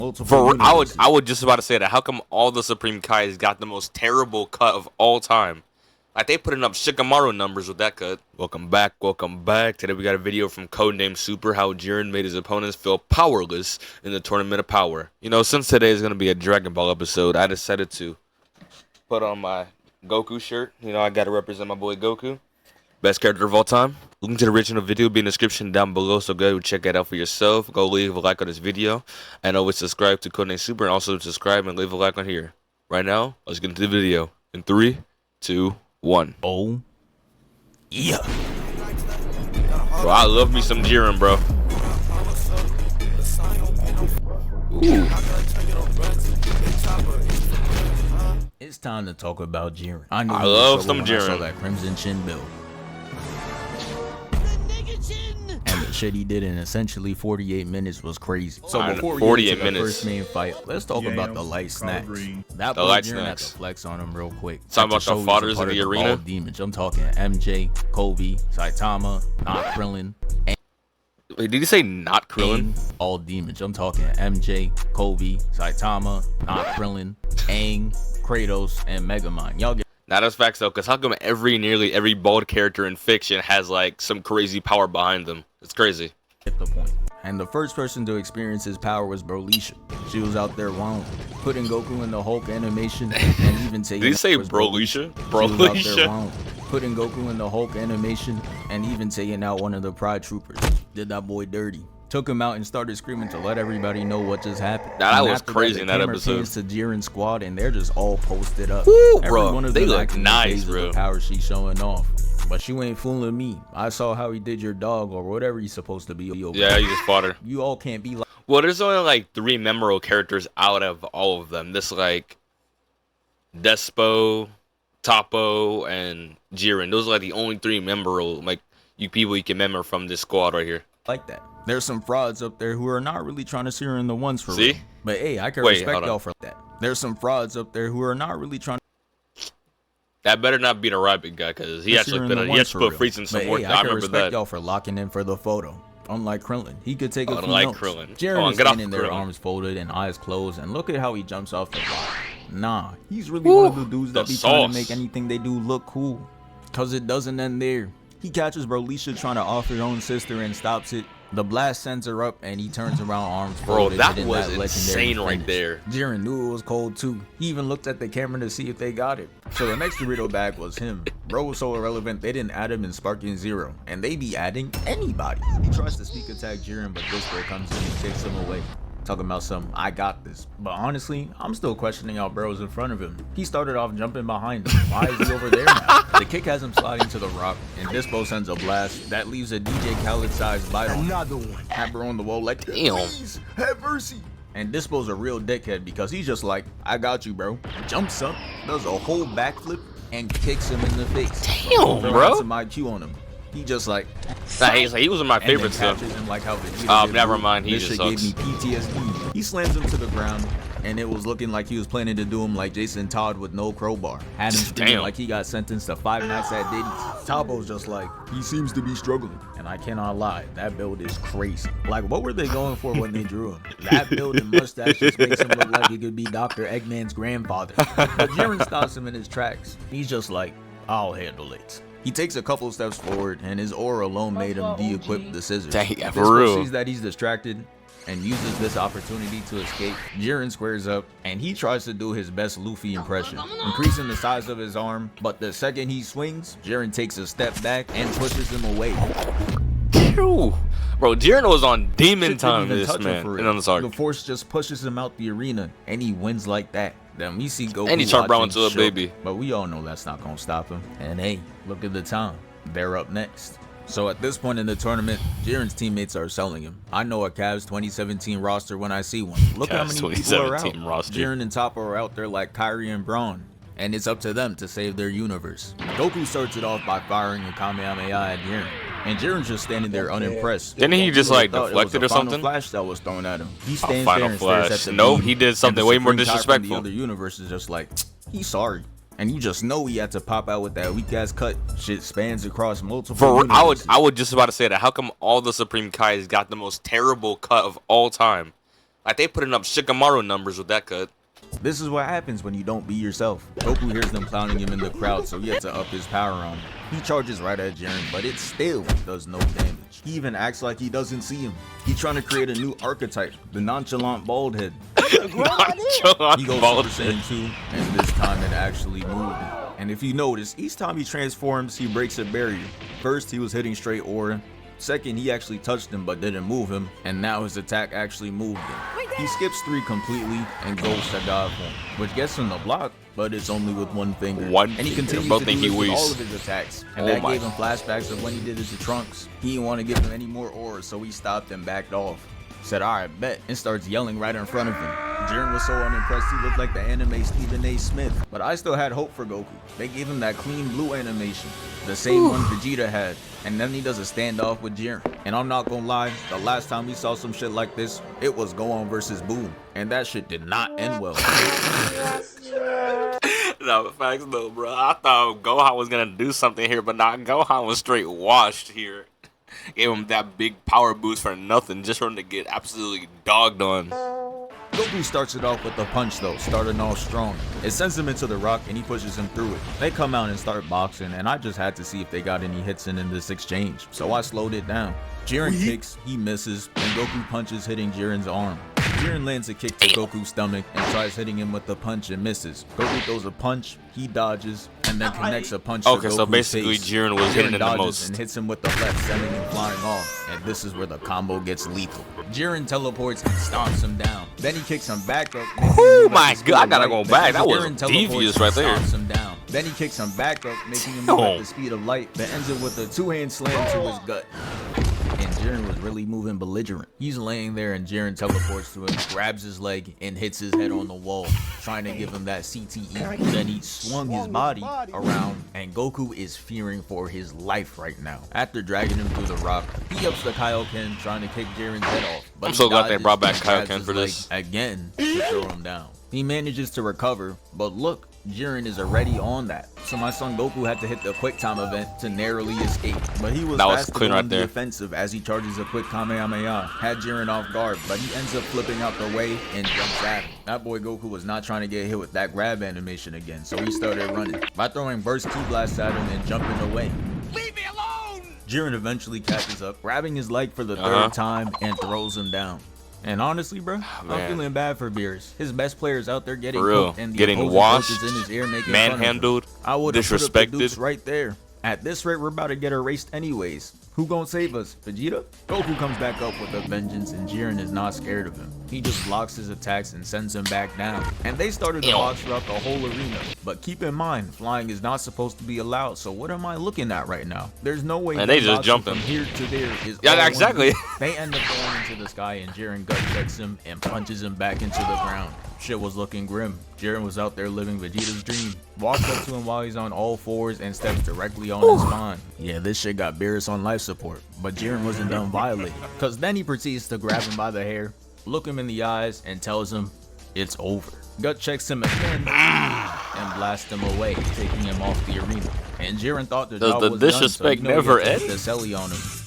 I would just about to say that. How come all the Supreme Kais got the most terrible cut of all time? Like, they putting up Shikamaru numbers with that cut. Welcome back, welcome back. Today we got a video from Codenamesuper, how Jiren made his opponents feel powerless in the Tournament of Power. You know, since today is going to be a Dragon Ball episode, I decided to put on my Goku shirt. You know, I got to represent my boy Goku. Best character of all time. Link to the original video will be in the description down below, so go check it out for yourself. Go leave a like on this video, and always subscribe to Codenamesuper, and also subscribe and leave a like on here. Right now, let's get into the video. In 3, 2, 1. Oh, yeah. Bro, I love me some Jiren, bro. Ooh. It's time to talk about Jiren. I love some Jiren. I saw that Crimson Chin build. And the shit he did in essentially 48 minutes was crazy. So before we get into the first main fight, let's talk about the light snacks. That boy Jiren had to flex on him real quick. Talking about the fodders in the arena? Demons. I'm talking MJ, Kobe, Saitama, not Krillin. Wait, did he say not Krillin? All demons. I'm talking MJ, Kobe, Saitama, not Krillin, Aang, Kratos, and Megamind. Y'all get. Now that's facts though, because how come nearly every bald character in fiction has like some crazy power behind them? It's crazy. Get the point. And the first person to experience his power was Brolisha. She was out there wilding, putting Goku in the Hulk animation, and even taking. Did he say Brolisha? Brolisha. Putting Goku in the Hulk animation, and even taking out one of the Pride Troopers. Did that boy dirty. Took him out and started screaming to let everybody know what just happened. Now, that was crazy in that episode. To Jiren's squad, and they're just all posted up. Woo, bro, they look nice, bro. The power she's showing off. But you ain't fooling me. I saw how he did your dog or whatever he's supposed to be. Yeah, he just fought her. You all can't be like. Well, there's only like 3 memorable characters out of all of them. This like Despo, Toppo, and Jiren. Those are like the only 3 memorable people you can remember from this squad right here. Like that. There's some frauds up there who are not really trying to see her in the ones for See? real. But hey, I can respect y'all for that. There's some frauds up there who are not really trying to. That better not be the rabbit guy, because he actually put Frieza in some work. I remember that. Y'all for locking in for the photo. Unlike Krillin, he could take a few notes. Krillin. Jiren is standing there, arms folded and eyes closed, and look at how he jumps off the block. Nah, he's really one of the dudes that be trying to make anything they do look cool. Cause it doesn't end there. He catches Brolisha trying to off her own sister and stops it. The blast sends her up, and he turns around, arms folded. Bro, that was insane right there. Jiren knew it was cold too. He even looked at the camera to see if they got it. So the next Dorito bag was him. Bro was so irrelevant, they didn't add him in Sparking Zero, and they be adding anybody. He tries to sneak attack Jiren, but this bro comes in and takes him away. Talking about some, I got this. But honestly, I'm still questioning how bro was in front of him. He started off jumping behind him. Why is he over there now? The kick has him sliding to the rock, and Dispo sends a blast that leaves a DJ Khaled-sized bite on another one. Have her on the wall like, damn. Please, have mercy. And Dispo's a real dickhead because he's just like, I got you, bro. Jumps up, does a whole backflip, and kicks him in the face. Damn, bro. Some IQ on him. He just like. He was in my favorite stuff. Like never mind. He just gave me PTSD. He slams him to the ground, and it was looking like he was planning to do him like Jason Todd with no crowbar. Had him screaming like he got sentenced to 5 nights at Diddy's. Toppo's just like, he seems to be struggling. And I cannot lie, that build is crazy. Like, what were they going for when they drew him? That build and mustache just makes him look like he could be Dr. Eggman's grandfather. But Jiren stops him in his tracks. He's just like, I'll handle it. He takes a couple steps forward, and his aura alone made him de-equip the scissors. Dang, for real. Sees that he's distracted and uses this opportunity to escape. Jiren squares up, and he tries to do his best Luffy impression, increasing the size of his arm. But the second he swings, Jiren takes a step back and pushes him away. Bro, Jiren was on demon time this man. The force just pushes him out the arena, and he wins like that. Then we see Goku and he turned brown into a baby. But we all know that's not gonna stop him. And hey, look at the time. They're up next. So at this point in the tournament, Jiren's teammates are selling him. I know a Cavs 2017 roster when I see one. Look how many people are out. Jiren and Toppo are out there like Kyrie and Braun. And it's up to them to save their universe. Goku starts it off by firing a Kamehameha at Jiren. And Jiren's just standing there unimpressed. Didn't he just like deflected or something? Flash that was thrown at him. He stands there and stares at the No, he did something way more disrespectful. The other universe is just like, he's sorry. And you just know he had to pop out with that weak ass cut. Shit spans across multiple universes. I would just about to say that. How come all the Supreme Kais got the most terrible cut of all time? Like they putting up Shikamaru numbers with that cut. This is what happens when you don't be yourself. Goku hears them clowning him in the crowd, so he had to up his power on him. He charges right at Jiren, but it still does no damage. He even acts like he doesn't see him. He's trying to create a new archetype, the nonchalant bald head. He goes Super Saiyan 2, and this time it actually moved him. And if you notice, each time he transforms, he breaks a barrier. First, he was hitting straight aura. Second, he actually touched him but didn't move him, and now his attack actually moved him. He skips 3 completely and goes to God form, which gets him the block, but it's only with one finger. And he continues to do this with all of his attacks, and that gave him flashbacks of when he did it to Trunks. He didn't want to give him any more auras, so he stopped and backed off. Said, alright, bet, and starts yelling right in front of him. Jiren was so unimpressed he looked like the anime Stephen A. Smith, but I still had hope for Goku. They gave him that clean blue animation, the same one Vegeta had, and then he does a standoff with Jiren. And I'm not gonna lie, the last time we saw some shit like this, it was Gohan versus Boom, and that shit did not end well. No, facts though, bro. I thought Gohan was gonna do something here, but not Gohan was straight washed here. Gave him that big power boost for nothing, just for him to get absolutely dogged on. Goku starts it off with a punch though, starting off strong. It sends him into the rock and he pushes him through it. They come out and start boxing, and I just had to see if they got any hits in this exchange, so I slowed it down. Jiren kicks, he misses, and Goku punches, hitting Jiren's arm. Jiren lands a kick to Goku's stomach and tries hitting him with the punch and misses. Goku throws a punch, he dodges, and then connects a punch to Goku's so basically face. Jiren was hitting him the dodges most. And hits him with the left, sending him flying off. And this is where the combo gets lethal. Jiren teleports and stomps him down. Then he kicks him back up. Oh my god, I gotta go back. That was devious right there. Him down. Then he kicks him back up, making him move at the speed of light. That ends it with a 2-hand slam to his gut. And Jiren was really moving belligerent. He's laying there and Jiren teleports to him, grabs his leg, and hits his head on the wall, trying to give him that CTE. Then he swung his body around, and Goku is fearing for his life right now. After dragging him through the rock, he ups the Kaioken, trying to kick Jiren's head off. But I'm so glad they brought back Kaioken for this. Again, to throw him down. He manages to recover, but look, Jiren is already on that. So my son Goku had to hit the quick time event to narrowly escape. But he was fast to go on the offensive as he charges a quick Kamehameha. Had Jiren off guard, but he ends up flipping out the way and jumps at him. That boy Goku was not trying to get hit with that grab animation again, so he started running by throwing burst Ki blasts at him and jumping away. Leave me alone! Jiren eventually catches up, grabbing his leg for the third time and throws him down. And honestly, bro, I'm feeling bad for Beerus. His best players out there getting cooked and the getting washed, in his ear, making manhandled, I would have disrespected. Put up the right there. At this rate, we're about to get erased anyways. Who gonna save us? Vegeta? Goku comes back up with a vengeance, and Jiren is not scared of him. He just blocks his attacks and sends him back down. And they started to box throughout the whole arena. But keep in mind, flying is not supposed to be allowed. So what am I looking at right now? There's no way. And they just jumping from here to there is exactly. They end up going into the sky, and Jiren gut checks him and punches him back into the ground. Shit was looking grim. Jiren was out there living Vegeta's dream. Walks up to him while he's on all fours and steps directly on his spine. Yeah, this shit got Beerus on life support, but Jiren wasn't done violating. Cause then he proceeds to grab him by the hair, look him in the eyes, and tells him it's over. Gut checks him again and blasts him away, taking him off the arena. And Jiren thought the job was disrespect done, so never end? The celly on him.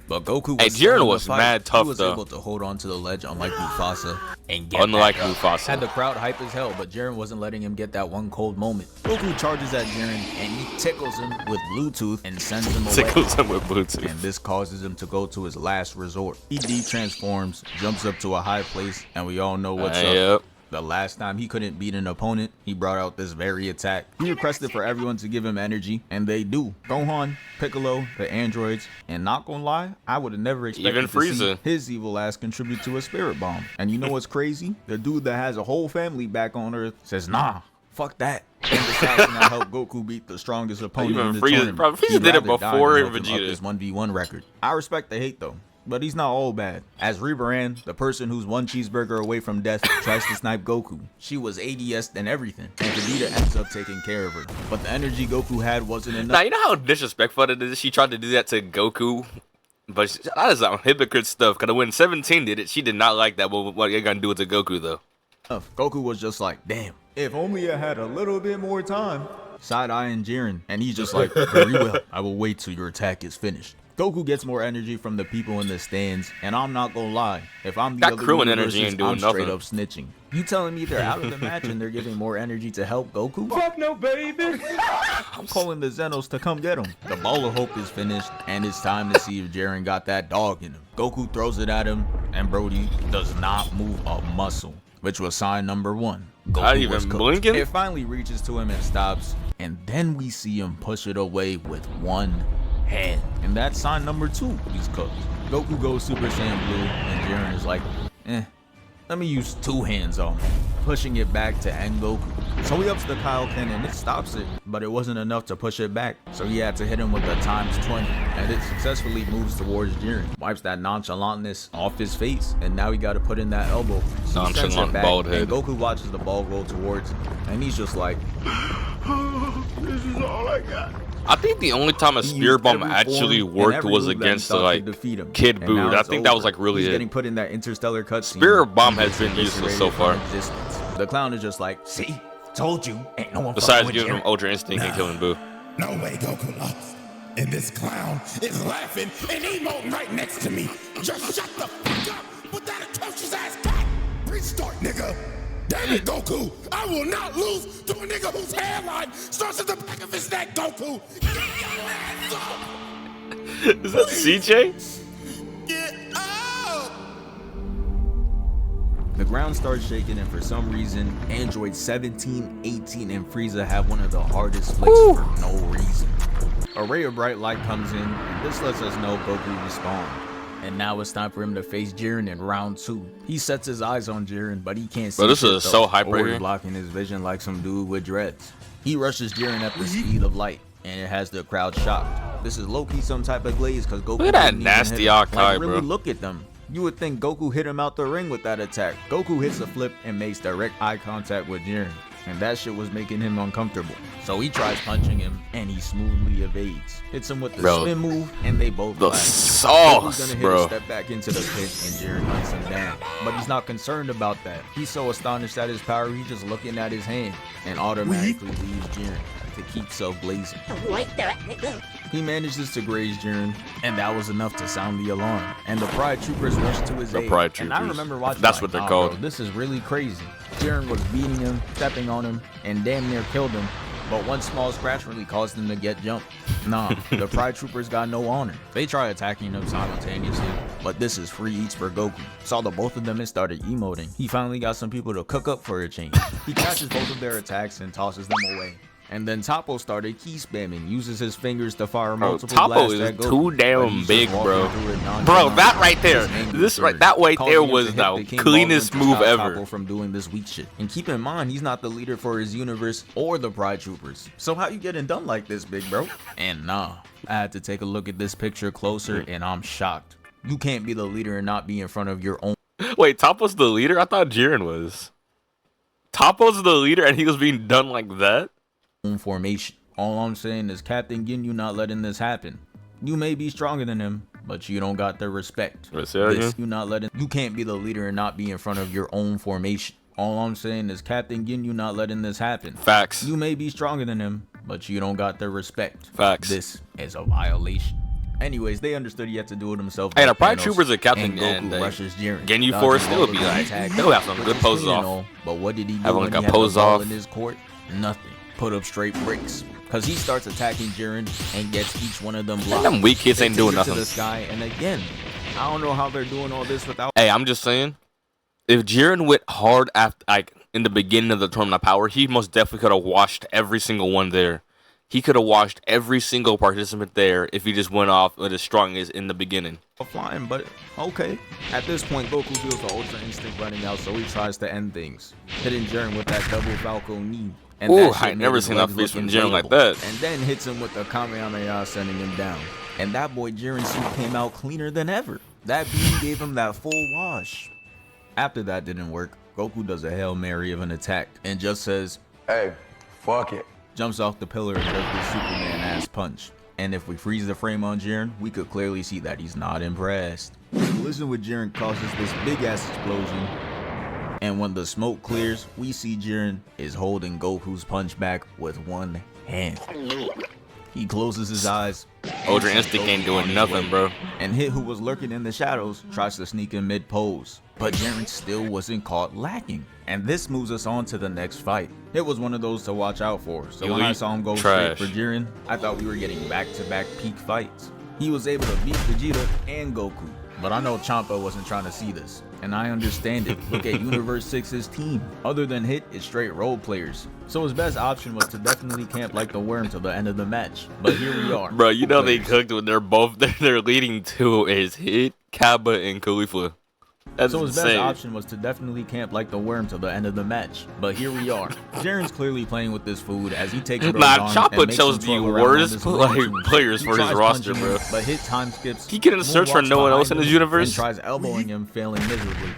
But Goku was Jiren was mad tough, he was though. able to hold on to the ledge unlike Mufasa and get unlike back up. Mufasa. Had the crowd hype as hell, but Jiren wasn't letting him get that one cold moment. Goku charges at Jiren and he tickles him with Bluetooth and sends him away. Tickles him with Bluetooth. And this causes him to go to his last resort. He de-transforms, jumps up to a high place, and we all know what's up. Yep. The last time he couldn't beat an opponent, he brought out this very attack. He requested for everyone to give him energy, and they do. Gohan, Piccolo, the androids, and not gonna lie, I would have never expected even to see Frieza. his evil ass contribute to a spirit bomb. And you know what's crazy? The dude that has a whole family back on Earth says, nah, fuck that. And decides to not help Goku beat the strongest opponent in the tournament. Bro, Frieza did it before Vegeta. His 1v1 record. I respect the hate though. But he's not all bad. As Rebaran, the person who's one cheeseburger away from death, tries to snipe Goku. She was ADS and everything, and Vegeta ends up taking care of her. But the energy Goku had wasn't enough. Now, you know how disrespectful it is? She tried to do that to Goku, but that is some hypocrite stuff. Because when 17 did it, she did not like that. But what you're going to do it to Goku, though? Goku was just like, damn, if only I had a little bit more time. Side-eyeing Jiren, and he's just like, very well, I will wait till your attack is finished. Goku gets more energy from the people in the stands, and I'm not gonna lie, if I'm the That other crewing universes, energy ain't doing I'm straight nothing. up snitching. You telling me they're out of the match and they're giving more energy to help Goku? Fuck no, baby. I'm calling the Zenos to come get him. The Ball of Hope is finished, and it's time to see if Jiren got that dog in him. Goku throws it at him, and Brody does not move a muscle, which was sign number 1. Not Goku even was cooked. blinking? It finally reaches to him and stops, and then we see him push it away with one hand. And that's sign number 2. He's cooked. Goku goes Super Saiyan Blue, and Jiren is like, let me use 2 hands on him, pushing it back to end Goku. So he ups the Kaioken and it stops it, but it wasn't enough to push it back. So he had to hit him with the ×20, and it successfully moves towards Jiren, wipes that nonchalantness off his face, and now he got to put in that elbow. So he sends it Nonchalant back, bald head. and Goku watches the ball roll towards him, and he's just like, this is all I got. I think the only time a He Spirit used Bomb every actually form and worked every was move that he against thought like could defeat him. Kid And Buu. now I it's think that was over. like really He's it. getting put in that interstellar cutscene. Spirit Bomb has been He's useless so eviscerated far. from existence. The clown is just like, see, told you, ain't no one Besides fucking with giving him Jiren. Ultra Instinct and killing Buu. No way Goku lost. And this clown is laughing and emoting right next to me. Just shut the fuck up with that atrocious ass cat. Restart, nigga. Damn it, Goku. I will not lose to a nigga whose hairline starts at the back of his neck, Goku. Get your ass up. Is that CJ? Get up. The ground starts shaking, and for some reason, Android 17, 18, and Frieza have one of the hardest flicks for no reason. A ray of bright light comes in, and this lets us know Goku respawned. And now it's time for him to face Jiren in round 2. He sets his eyes on Jiren, but he can't see Bro, this shit, is though, so hype right always here. blocking his vision like some dude with dreads. He rushes Jiren at the speed of light, and it has the crowd shocked. This is low-key some type of glaze, because Goku Look at that didn't even nasty hit him. Akai, Like, really bro. look at them. You would think Goku hit him out the ring with that attack. Goku hits a flip and makes direct eye contact with Jiren, and that shit was making him uncomfortable. So he tries punching him, and he smoothly evades. Hits him with the Bro, spin move, and they both The flash. Goku's sauce, gonna hit bro. a step back into the pit, and Jiren hunts him down. But he's not concerned about that. He's so astonished at his power, he's just looking at his hand, and automatically leaves Jiren to keep self blazing. He manages to graze Jiren, and that was enough to sound the alarm. And the Pride Troopers rushed to his The aid. Pride And I Troopers. remember watching. That's like, what they're nah, called. Bro, this is really crazy. Jiren was beating him, stepping on him, and damn near killed him. But one small scratch really caused him to get jumped. Nah, the Pride Troopers got no honor. They try attacking him simultaneously, but this is free eats for Goku. Saw the both of them and started emoting. He finally got some people to cook up for a change. He catches both of their attacks and tosses them away. And then Toppo started key spamming, uses his fingers to fire Bro, multiple Toppo blasts is at Goku, too but damn he's just big, walking bro. through it Bro, nonchalant. that right there, His angry this right, surge, that right causing there him to was hit the the King cleanest Baldwin to move stop ever. Toppo from doing this weak shit. And keep in mind, he's not the leader for his universe or the Pride Troopers. So how you getting done like this, big bro? And nah, I had to take a look at this picture closer, and I'm shocked. You can't be the leader and not be in front of your own Wait, Toppo's the leader? I thought Jiren was. Toppo's the leader and he was being done like that? formation. All I'm saying is Captain Ginyu not letting this happen. You may be stronger than him, but you don't got their respect. Wait, say that again? You can't be the leader and not be in front of your own formation. All I'm saying is Captain Ginyu not letting this happen. Facts. You may be stronger than him, but you don't got their respect. Facts. This is a violation. Anyways, they understood he had to do it himself. Hey, like the Pride Thanos, Troopers are Captain and and Goku rushes Jiren. Ginyu dodging Force, they all would of be the like, attacks, they'll have some with good his poses clean off. and all, but what did he do Have when like he a had pose the ball off. in his court? Nothing. Put up straight bricks. Cause he starts attacking Jiren and gets each one of them blocked. Them weak kids They ain't take doing it nothing. to the sky, and again, I don't know how they're doing all this without. Hey, I'm just saying, if Jiren went hard after, like, in the beginning of the Tournament of Power, he most definitely could have washed every single one there. He could have washed every single participant there if he just went off with as strong as in the beginning. Flying, but okay. At this point, Goku feels the Ultra Instinct running out, so he tries to end things, hitting Jiren with that double Falco knee. And Ooh, that shit I ain't made never his seen that legs face look from Jiren like inflatable. that. And then hits him with the Kamehameha, sending him down. And that boy Jiren's suit came out cleaner than ever. That beam gave him that full wash. After that didn't work, Goku does a Hail Mary of an attack and just says, Hey, fuck it. jumps off the pillar and does the Superman ass punch. And if we freeze the frame on Jiren, we could clearly see that he's not impressed. Collision with Jiren causes this big ass explosion. And when the smoke clears, we see Jiren is holding Goku's punch back with one hand. He closes his eyes. Ultra Instinct ain't doing nothing, bro. And Hit, who was lurking in the shadows, tries to sneak in mid-pose. But Jiren still wasn't caught lacking. And this moves us on to the next fight. Hit was one of those to watch out for. So when I saw him go straight for Jiren, I thought we were getting back-to-back peak fights. He was able to beat Vegeta and Goku. But I know Champa wasn't trying to see this, and I understand it. Look at Universe 6's team. Other than Hit, it's straight role players. So his best option was to definitely camp like the worm till the end of the match. But here we are. Bro, you know they cooked when they're both their leading two is Hit, Kappa, and Khalifa. That's so his insane. best option was to definitely camp like the worm till the end of the match. But here we are. Jiren's clearly playing with this food as he takes it Nah, Champa chose the worst players for his roster, bro. But Hit time skips. He couldn't search for no one else in his universe. And tries elbowing him, failing miserably.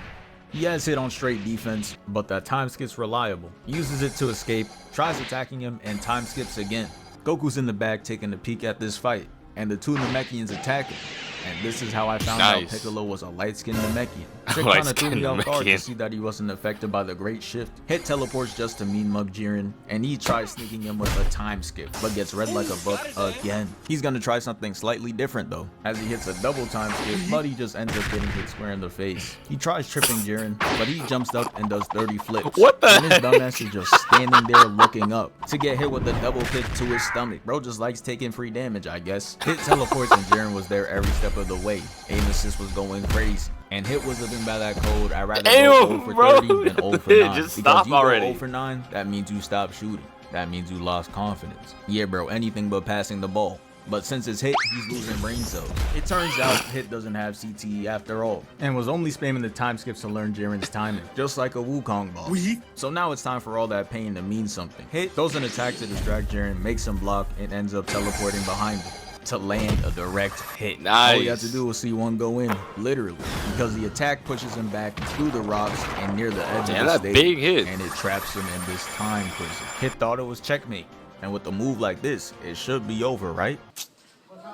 He has Hit on straight defense, but that time skip's reliable. Uses it to escape, tries attacking him, and time skips again. Goku's in the back taking a peek at this fight, and the two Namekians attack him. And this is how I found out Piccolo was a light-skinned Namekian. Trick kind of threw me off guard to see that he wasn't affected by the Great Shift. Hit teleports just to mean mug Jiren, and he tries sneaking him with a time skip, but gets read like a book again. He's gonna try something slightly different though, as he hits a double time skip, but he just ends up getting hit square in the face. He tries tripping Jiren, but he jumps up and does 30 flips. What the And his dumbass is just standing there looking up to get hit with a double kick to his stomach. Bro just likes taking free damage, I guess. Hit teleports and Jiren was there every step of the way. Aim assist was going crazy. And Hit was living by that code. I'd rather go 0 for 30 than 0 for 9. Just stop already. 0 for 9, that means you stop shooting. That means you lost confidence. Yeah, bro, anything but passing the ball. But since it's Hit, he's losing brain cells. It turns out Hit doesn't have CTE after all, and was only spamming the time skips to learn Jiren's timing, just like a Wukong boss. So now it's time for all that pain to mean something. Hit throws an attack to distract Jiren, makes him block, and ends up teleporting behind him to land a direct hit. Nice. All you have to do is see one go in, literally, because the attack pushes him back through the rocks and near the edge of the stage, big hit. and it traps him in this time prison. Hit thought it was checkmate, and with a move like this, it should be over, right?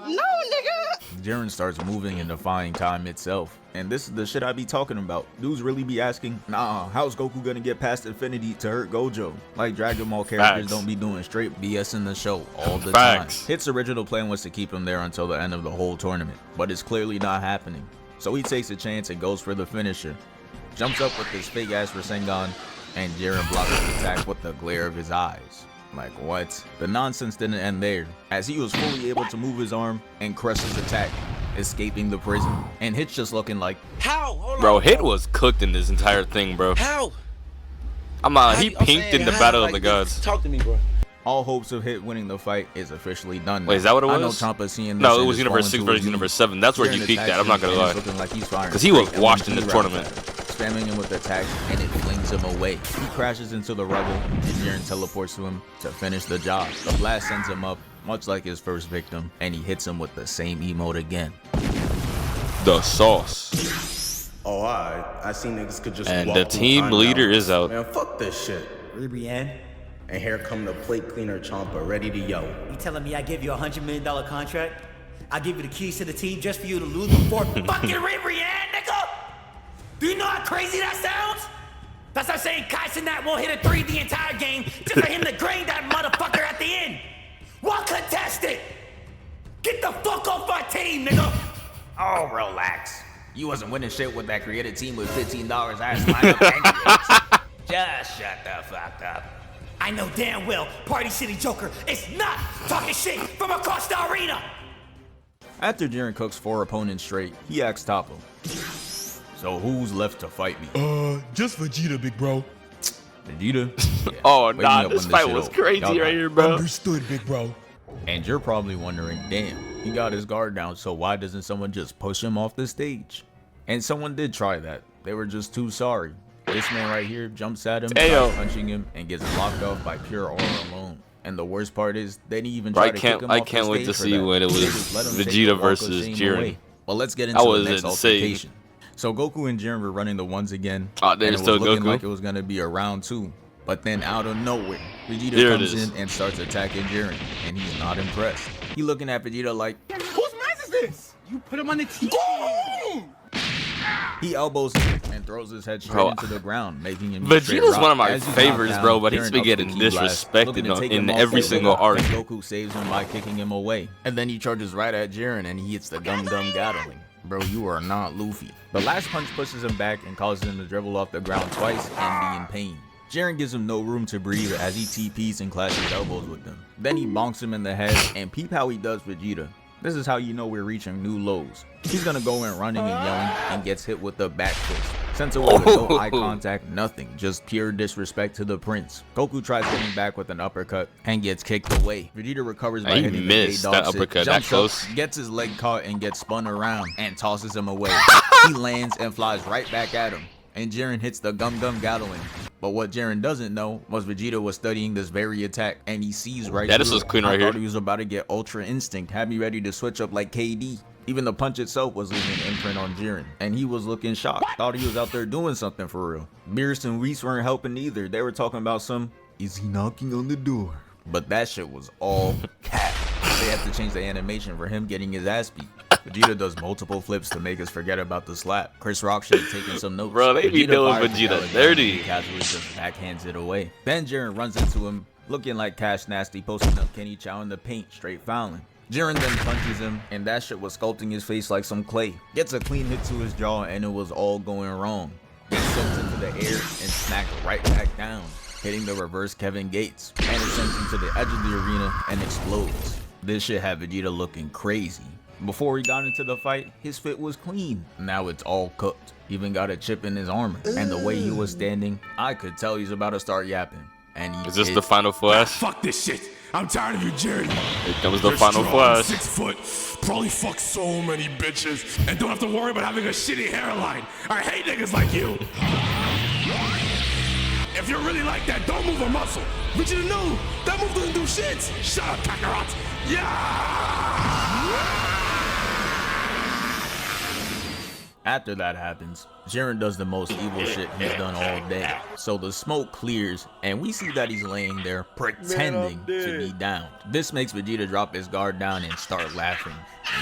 No, nigga! Jiren starts moving and defying time itself. And this is the shit I be talking about. Dudes really be asking, nah, how's Goku gonna get past infinity to hurt Gojo? Like Dragon Ball characters don't be doing straight BS in the show all the time. Hit's original plan was to keep him there until the end of the whole tournament, but it's clearly not happening. So he takes a chance and goes for the finisher. Jumps up with his fake ass Rasengan, and Jiren blocks the attack with the glare of his eyes. Like what? The nonsense didn't end there, as he was fully able to move his arm and crush his attack, escaping the prison. And Hit's just looking like, how? Hold bro, on, Hit was cooked in this entire thing, bro. How? He pinked in the Battle of the Gods. Talk to me, bro. all hopes of Hit winning the fight is officially done. Wait, is that what it was? I know Ciampa's seeing this. No, it was Universe 6 versus Universe 7. That's where he peaked at. I'm not gonna lie. Because he was washed in this tournament. Spamming him with attacks, and it flings him away. He crashes into the rubble, and Jiren teleports to him to finish the job. The blast sends him up, much like his first victim, and he hits him with the same emote again. The sauce. Oh, alright. I see niggas could just and walk the team leader is out. Man, fuck this shit. Ribrianne, And here come the plate cleaner Ciampa, ready to yo. you telling me I give you $100 million contract? I give you the keys to the team just for you to lose before fucking Ribrianne, nigga? Do you know how crazy that sounds? That's like saying Kai Cenat won't hit a 3 the entire game just for him to grain that motherfucker at the end. What contested? Get the fuck off my team, nigga! Oh, relax. You wasn't winning shit with that created team with $15 ass lineup anyways. Just shut the fuck up. I know damn well Party City Joker is not talking shit from across the arena! After Jiren cooks 4 opponents straight, he asks Toppo, so who's left to fight me? Just Vegeta, big bro. Vegeta? Yeah, Oh, wake me nah, up this when fight shit was over. crazy Y'all right got it. here, bro. Understood, big bro. And you're probably wondering, damn, he got his guard down, so why doesn't someone just push him off the stage? And someone did try that. They were just too sorry. This man right here jumps at him, tries punching him, and gets blocked off by pure aura alone. And the worst part is, they didn't even try to kick him off the stage. I can't wait to for see that. when it They was just let him take the Vegeta walk of versus shame Jiren. away. Well, let's get That into was the next insane. altercation. So Goku and Jiren were running the ones again, Oh, and there's it was still looking Goku. like it was gonna be a round 2. But then out of nowhere, Vegeta There it comes is. in and starts attacking Jiren, and he's not impressed. He looking at Vegeta like, Whose mess is this? You put him on the team. He elbows him and throws his head straight Bro, into the ground, making him Vegeta's one of my As he's favorites, knocked bro, down, but he's Jiren been ups getting the ki blast, looking to disrespected take in him off every the single floor, arc. and Goku saves him by kicking him away. And then he charges right at Jiren and he hits the Gum Gum Gatling. Bro, you are not Luffy. The last punch pushes him back and causes him to dribble off the ground twice and be in pain. Jiren gives him no room to breathe as he TPs and clashes elbows with them. Then he bonks him in the head, and peep how he does Vegeta. This is how you know we're reaching new lows. He's gonna go in running and yelling and gets hit with the back fist. Sent away with no eye contact, nothing, just pure disrespect to the prince. Goku tries getting back with an uppercut and gets kicked away. Vegeta recovers by He hitting missed the that dog sit, uppercut that jumps close. up, gets his leg caught and gets spun around and tosses him away. He lands and flies right back at him, and Jiren hits the Gum Gum Gatling. But what Jiren doesn't know was Vegeta was studying this very attack, and he sees right This through was it. clean I right thought here. he was about to get Ultra Instinct, had me ready to switch up like KD. Even the punch itself was leaving an imprint on Jiren, and he was looking shocked. Thought he was out there doing something for real. Beerus and Whis weren't helping either. They were talking about some, is he knocking on the door? But that shit was all cap. They had to change the animation for him getting his ass beat. Vegeta does multiple flips to make us forget about the slap. Chris Rock should have taken some notes. Bro, they be doing fires the Vegeta Galaxy dirty. and casually just backhands it away. Then Jiren runs into him, looking like Cash Nasty, posting up Kenny Chow in the paint, straight fouling. Jiren then punches him, and that shit was sculpting his face like some clay. Gets a clean hit to his jaw, and it was all going wrong. Gets sent into the air and smacked right back down, hitting the reverse Kevin Gates, and it sends him to the edge of the arena and explodes. This shit had Vegeta looking crazy. Before he got into the fight, his fit was clean. Now it's all cooked. Even got a chip in his armor. And the way he was standing, I could tell he's about to start yapping. And he Is this did. the final flash? Fuck this shit. I'm tired of you, Jiren. Here comes the You're final strong, flash. 6 foot, probably fuck so many bitches, and don't have to worry about having a shitty hairline. I hate niggas like you. If you're really like that, don't move a muscle. Vegeta, no, that move doesn't do shit. Shut up, Kakarot. Yeah. After that happens, Jiren does the most evil shit he's done all day. So the smoke clears, and we see that he's laying there pretending to be down. This makes Vegeta drop his guard down and start laughing.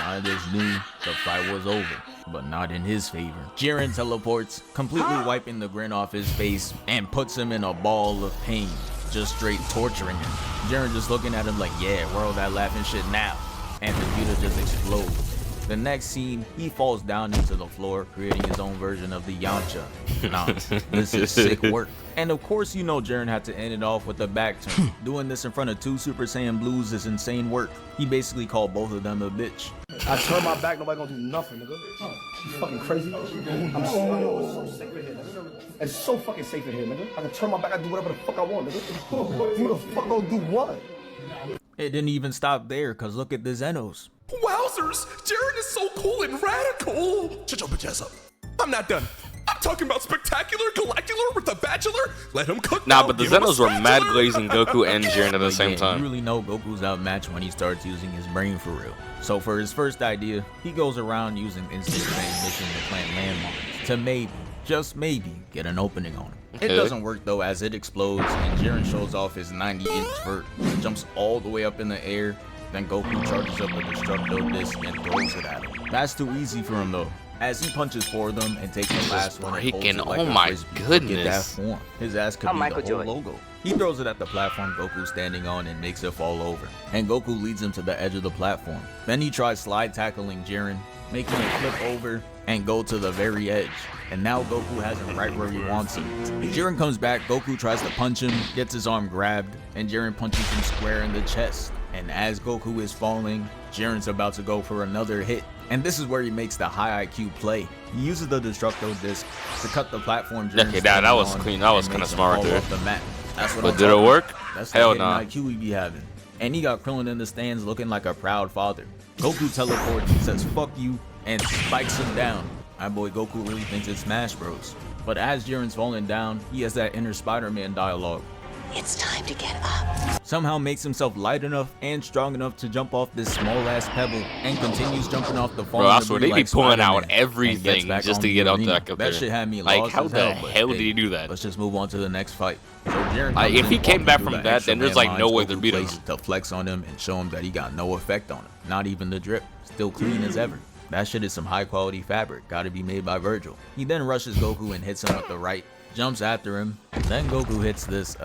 Others knew the fight was over, but not in his favor. Jiren teleports, completely wiping the grin off his face, and puts him in a ball of pain, just straight torturing him. Jiren just looking at him like, yeah, where all that laughing shit now? And Vegeta just explodes. The next scene, he falls down into the floor, creating his own version of the Yamcha. Nah, this is sick work. And of course, you know Jiren had to end it off with a back turn. Doing this in front of 2 Super Saiyan Blues is insane work. He basically called both of them a bitch. I turn my back, nobody gonna do nothing, nigga. You fucking crazy? I'm so safe in here, nigga. It's so fucking safe in here, nigga. I can turn my back, I do whatever the fuck I want, nigga. Who the fuck gonna do what? It didn't even stop there, cause look at the Zenos. Wowzers, Jiren is so cool and radical. Shut your bitch ass up. I'm not done. I'm talking about spectacular, galactular with the bachelor. Let him cook. Nah, now. but the Give him a Zenos were mad spatula. glazing Goku and Jiren at the same You time. really know Goku's outmatched when he starts using his brain for real. So for his first idea, he goes around using instant transmission to plant landmines to maybe, just maybe, get an opening on him. It Okay. doesn't work though, as it explodes and Jiren shows off his 90-inch vert, jumps all the way up in the air, then Goku charges up a Destructo Disc and throws it at him. That's too easy for him though, as he punches for them and takes the last one and holds breaking. it like Oh a my frisbee. Get that goodness. form. His ass could be the whole logo. He throws it at the platform Goku's standing on and makes it fall over. And Goku leads him to the edge of the platform. Then he tries slide tackling Jiren, making it flip over and go to the very edge. And now Goku has him right where he wants him. Jiren comes back, Goku tries to punch him, gets his arm grabbed, and Jiren punches him square in the chest. And as Goku is falling, Jiren's about to go for another hit. And this is where he makes the high IQ play. He uses the Destructo Disc to cut the platform Jiren's Okay, that was standing on clean. That was and kinda makes him smart right fall there. off the mat. That's what But I'm did it talking work? about. That's Hell the nah. hidden IQ we be having. And he got Krillin in the stands looking like a proud father. Goku teleports, says fuck you, and spikes him down. My boy Goku really thinks it's Smash Bros. But as Jiren's falling down, he has that inner Spider-Man dialogue. It's time to get up. Somehow makes himself light enough and strong enough to jump off this small ass pebble and continues jumping off the falling Bro, I swear debris they be like pulling Spider-Man out and everything gets back just on to the get out arena. that up there. That shit had me Like, lost how as the but hell hey, did he do that? Let's just move on to the next fight. So Jiren Like, comes if in he came walking back through from the that, extra then there's, like, landmines no way Goku to beat him. places to flex on him and show him that he got no effect on him. Not even the drip. Still clean as ever. That shit is some high quality fabric, gotta be made by Virgil. He then rushes Goku and hits him with the right, jumps after him, and then Goku hits this,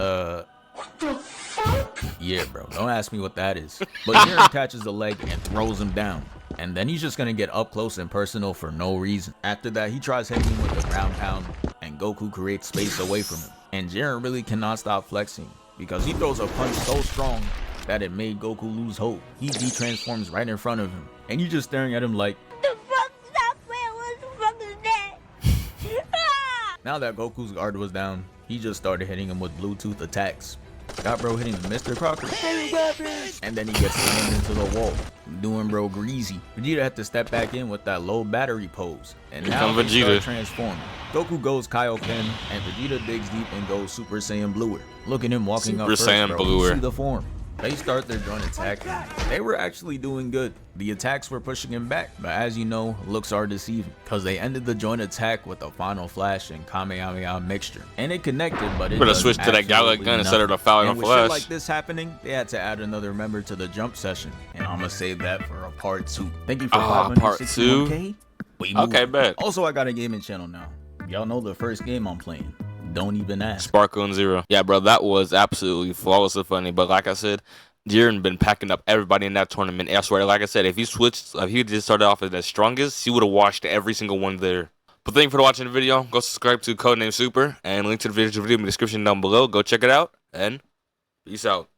yeah, bro, don't ask me what that is. But Jiren catches the leg and throws him down. And then he's just gonna get up close and personal for no reason. After that, he tries hitting him with the ground pound, and Goku creates space away from him. And Jiren really cannot stop flexing, because he throws a punch so strong that it made Goku lose hope. He de-transforms right in front of him, and you're just staring at him like, the fuck that man, what the fuck is that? Now that Goku's guard was down, he just started hitting him with Bluetooth attacks. Got bro hitting Mr. Crocker, and then he gets slammed into the wall, doing bro greasy. Vegeta had to step back in with that low battery pose, and now they start transforming. Goku goes Kaioken, and Vegeta digs deep and goes Super Saiyan Bluer. Look at him walking up first, bro. See the form. They start their joint attack, and they were actually doing good. The attacks were pushing him back, but as you know, looks are deceiving, because they ended the joint attack with a final flash and Kamehameha mixture. And it connected, but it better switch to that Galaga gun instead of the final flash. Shit like this happening, they had to add another member to the jump session, and I'm gonna save that for a part 2. Thank you for part 2. Okay, bet. Also, I got a gaming channel now. Y'all know the first game I'm playing. Don't even ask. Sparkle and Zero. Yeah, bro, that was absolutely flawlessly funny. But like I said, Jiren been packing up everybody in that tournament. I swear, like I said, if he just started off as the strongest, he would have washed every single one there. But thank you for watching the video. Go subscribe to Codenamesuper, and link to the video in the description down below. Go check it out, and peace out.